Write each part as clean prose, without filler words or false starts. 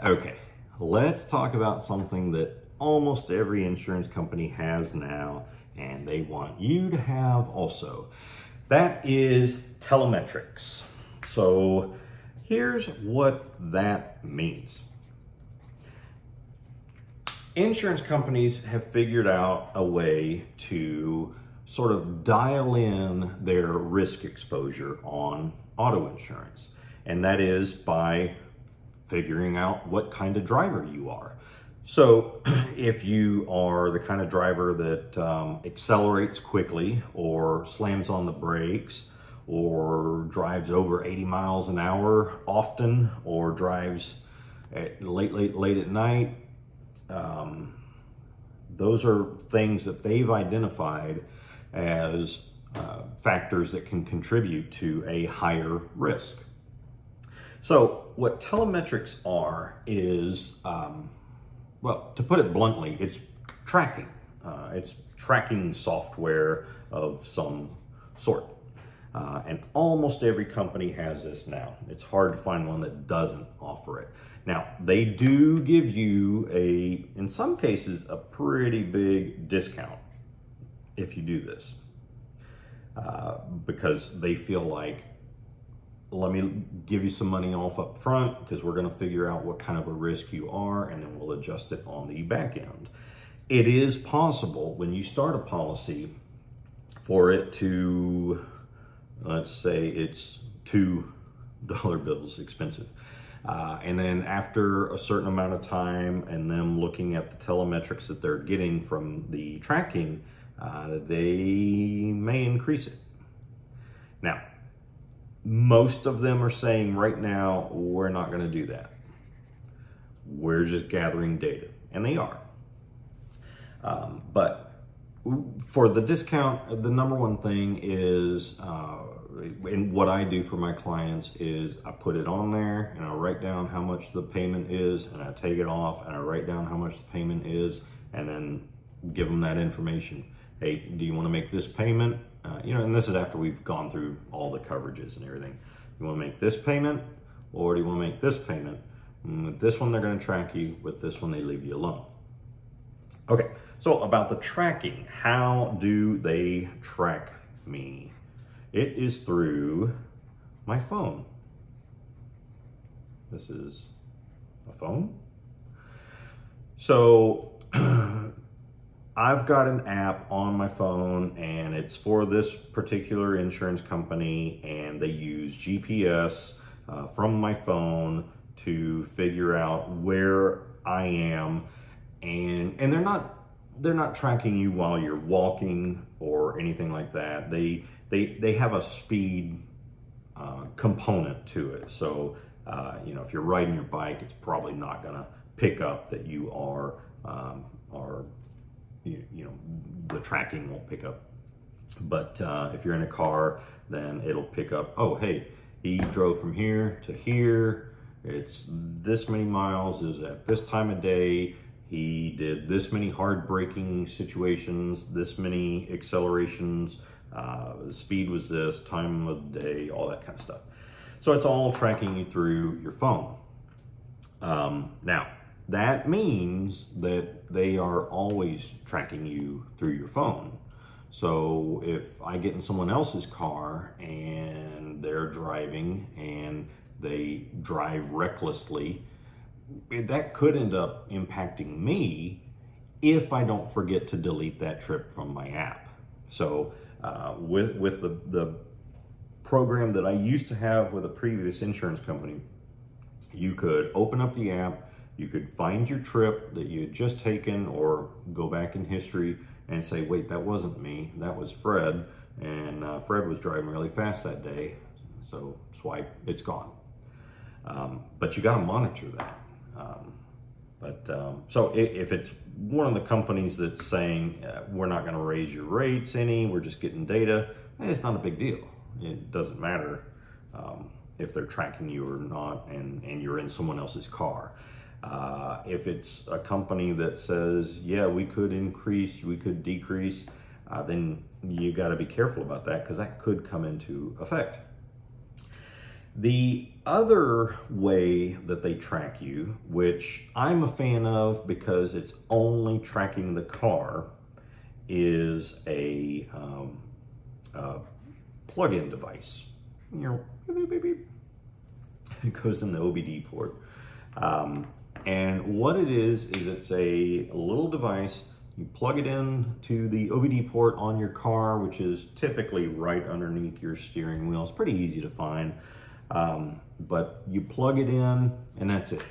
Okay, let's talk about something that almost every insurance company has now, and they want you to have also. That is telemetrics. So here's what that means. Insurance companies have figured out a way to sort of dial in their risk exposure on auto insurance, and that is by figuring out what kind of driver you are. So if you are the kind of driver that accelerates quickly or slams on the brakes or drives over 80 miles an hour often or drives late at night, those are things that they've identified as factors that can contribute to a higher risk. So what telemetrics are is, well, to put it bluntly, it's tracking. It's tracking software of some sort. And almost every company has this now. It's hard to find one that doesn't offer it. Now, they do give you in some cases, a pretty big discount if you do this. Because they feel like, let me give you some money off up front because we're going to figure out what kind of a risk you are, and then we'll adjust it on the back end. It is possible when you start a policy for it to, let's say it's $2 bills expensive. And then after a certain amount of time and them looking at the telemetrics that they're getting from the tracking, they may increase it. Now, most of them are saying right now, we're not going to do that. We're just gathering data, and they are. But for the discount, the number one thing is, and what I do for my clients is I put it on there and I write down how much the payment is, and I take it off and I write down how much the payment is, and then give them that information. Hey, do you want to make this payment? And this is after we've gone through all the coverages and everything. You want to make this payment, or do you want to make this payment? And with this one, they're going to track you. With this one, they leave you alone. Okay, so about the tracking, how do they track me? It is through my phone. This is a phone. So I've got an app on my phone, and it's for this particular insurance company, and they use GPS from my phone to figure out where I am, and they're not tracking you while you're walking or anything like that. They have a speed component to it. So if you're riding your bike, it's probably not going to pick up that you are the tracking won't pick up. But if you're in a car, then it'll pick up, oh, hey, he drove from here to here. It's this many miles, is at this time of day. He did this many hard braking situations, this many accelerations. The speed was this, time of the day, all that kind of stuff. So it's all tracking you through your phone. Now, that means that they are always tracking you through your phone. So if I get in someone else's car and they're driving and they drive recklessly, that could end up impacting me if I don't forget to delete that trip from my app. So with the program that I used to have with a previous insurance company, you could open up the app, you could find your trip that you had just taken, or go back in history and say, wait, that wasn't me, that was Fred, and Fred was driving really fast that day, so swipe, it's gone. But you got to monitor that. So if it's one of the companies that's saying, we're not going to raise your rates any, we're just getting data, it's not a big deal. It doesn't matter if they're tracking you or not, and you're in someone else's car. If it's a company that says, yeah, we could increase, we could decrease, then you got to be careful about that, because that could come into effect. The other way that they track you, which I'm a fan of because it's only tracking the car, is a plug-in device. You know, beep, beep, beep. It goes in the OBD port. And what it is it's a little device. You plug it in to the OBD port on your car, which is typically right underneath your steering wheel. It's pretty easy to find. But you plug it in and that's it.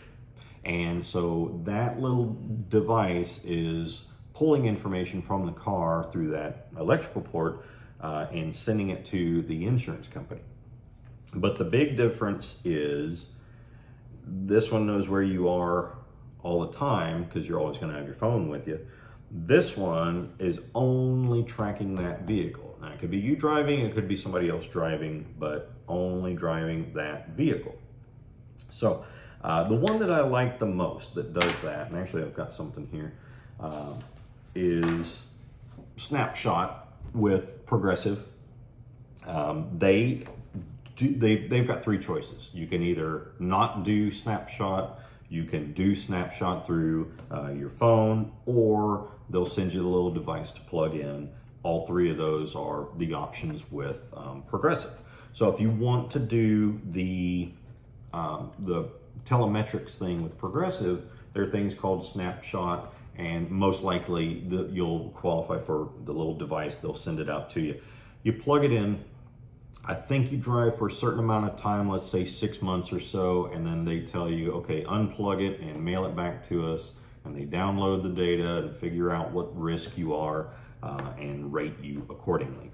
And so that little device is pulling information from the car through that electrical port and sending it to the insurance company. But the big difference is this one knows where you are all the time because you're always going to have your phone with you. This one is only tracking that vehicle. Now, it could be you driving, it could be somebody else driving, but only driving that vehicle. So the one that I like the most that does that, and actually I've got something here, is Snapshot with Progressive. They've got three choices. You can either not do Snapshot, you can do Snapshot through your phone, or they'll send you the little device to plug in. All three of those are the options with Progressive. So if you want to do the Telemetrics thing with Progressive, there are things called Snapshot, and most likely you'll qualify for the little device. They'll send it out to you. You plug it in. I think you drive for a certain amount of time, let's say 6 months or so, and then they tell you, okay, unplug it and mail it back to us, and they download the data and figure out what risk you are and rate you accordingly.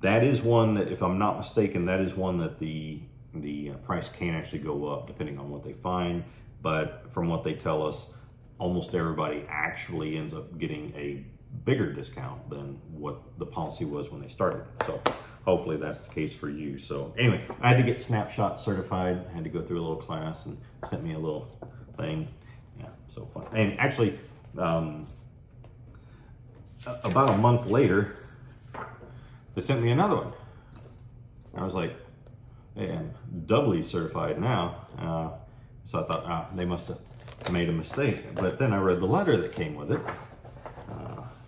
That is one that, if I'm not mistaken, that is one that the price can actually go up depending on what they find, but from what they tell us, almost everybody actually ends up getting a bigger discount than what the policy was when they started. So hopefully that's the case for you. So anyway, I had to get Snapshot certified. I had to go through a little class and sent me a little thing. Yeah, so fun. And actually, about a month later, they sent me another one. I was like, hey, I'm doubly certified now. So I thought, they must have made a mistake. But then I read the letter that came with it.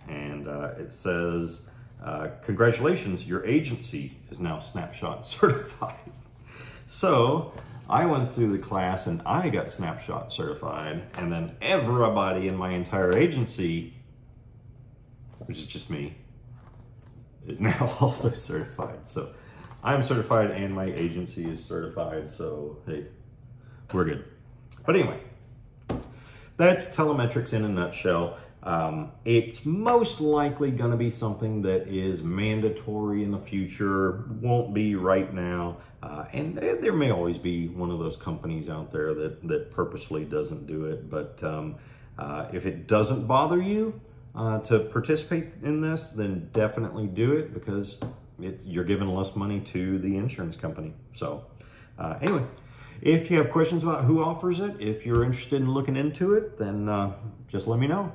And it says, congratulations, your agency is now Snapshot certified. So I went through the class and I got Snapshot certified, and then everybody in my entire agency, which is just me, is now also certified. So I'm certified and my agency is certified, so hey, we're good. But anyway, that's Telemetrics in a nutshell. It's most likely going to be something that is mandatory in the future, won't be right now, and there may always be one of those companies out there that purposely doesn't do it, but if it doesn't bother you to participate in this, then definitely do it, because you're giving less money to the insurance company. So anyway, if you have questions about who offers it, if you're interested in looking into it, then just let me know.